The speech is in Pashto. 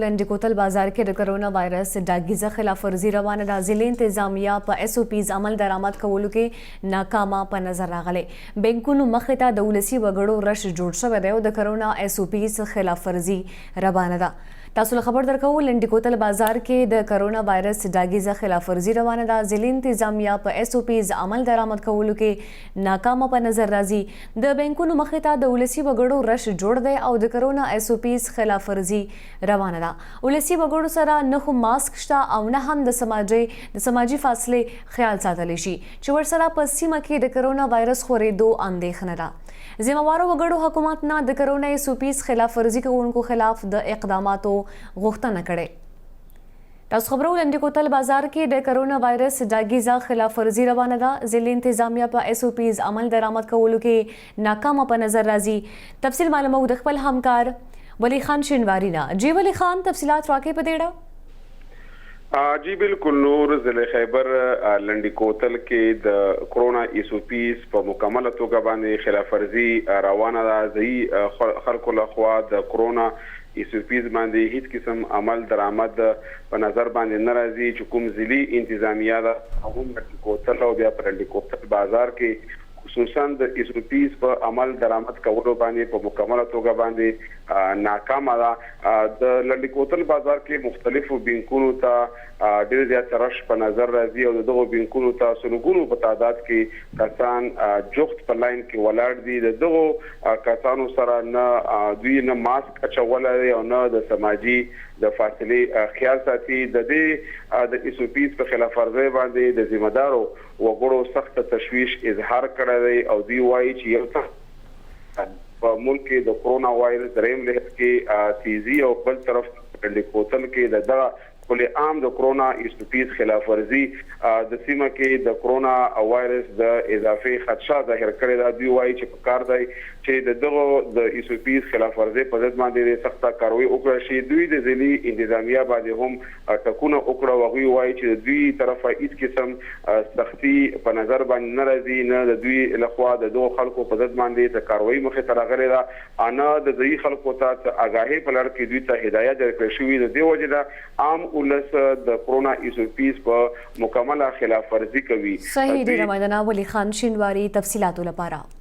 لنڈی کوتل بازار کې د کرونا وایرس ډاګیزه خلاف ورزي روانه ده. ضلعي انتظامیه په SOPs عمل درآمد کولو کې ناکامه په نظر راغلی. بینکونو مخې ته د ولسي وګړو رش جوړ شوی دی او د کرونا SOPs خلاف ورزي روانه ده. تاسو له خبر درکو لنډی کوتل بازار کې د کرونا وایرس ډاګیزه خلاف ورزي روانه ده. ضلعي انتظامیه په SOPs عمل درآمد کولو کې ناکامه په نظر راځي. د بینکونو مخې ته د ولسي وګړو رش جوړ دی او د کرونا SOPs خلاف ورزي روانه ده. ولسي وګړو سره نه خو ماسک شته او نه هم د سماجي فاصلې خیال ساتلی شي چې ورسره په سیمه کې د کرونا وایرس خورېدو اندېښنه ده. ذمهوارو وګړو حکومت نه د کرونا SOPs خلاف ورزي کوونکو خلاف د اقداماتو غوښتنه کړې. تاسو خبرو لنډی کوتل بازار کې د کرونا وایرس ډاګیزه خلاف ورزي روانه ده. ضلعي انتظامیه په SOPs عمل درآمد کولو کې ناکامه په نظر راځي. تفصیل معلومو د خپل همکار ولی خان شینواری نه. جی ولی خان تفصیلات راکې په دیړه. جی بالکل نور ضلع خیبر لنډی کوتل کې د کرونا SOPs په مکمله توګه باندې خلاف ورزي روانه ده. ځایي خلکو لخوا د کرونا SOPs باندې هیڅ قسم عمل درآمد په نظر باندې نه راځي چې کوم ضلعي انتظامیه ده هم لنډی کوتل او بیا په لنډی کوتل بازار کې خصوصا د SOPs په عمل درآمد کولو باندې په مکمله توګه باندې ناکامه ده. د لنډی کوتل بازار کې مختلفو بینکونو ته ډېر زیات رش په نظر راځي او دغه بینکونو ته سلګونو په تعداد کې کسان جوخت په لاین کې ولاړ دي. دغه کسانو سره نه دوی نه ماسک اچولی او نه د سماجي د فاصلې خیال ساتي. د دې د SOPs په خلاف ورزي باندې د ذمہدارو وګړو سخت تشویش اظهار کړی دی او دوی وایي چې یو څه په ملک کې د کرونا وایرس دریم لهر کې تیزی او بل طرف لنډی کوتل کې د کل عام د کرونا SOPs خلاف ورزي د سیمه کې د کرونا وایرس د اضافي خدشه ظاهر کړی دا. دوی وایي چې په کار دی چې دغه د SOPs خلاف ورزي په ضد باندې سخته کاروي وکړي شي. دوی د ضلعي انتظامیه باندې هم ټکونه وکړه او دوی وایي چې دوی طرفه هیڅ قسم سختي په نظر باندې نه راځي، نه د دوی لخوا د دغو خلکو په ضد باندې د کاروي مخې ته راغلې ده، نه د ځایي خلکو ته آګاهي په لړ کې دوی ته هدایت درکړل شوي. د دې وجې نه عام ولس د کرونا SOPs په مکمله خلاف ورزي کوي. صحیح ډیره مننه ولی خان شینواری تفصیلاتو لپاره.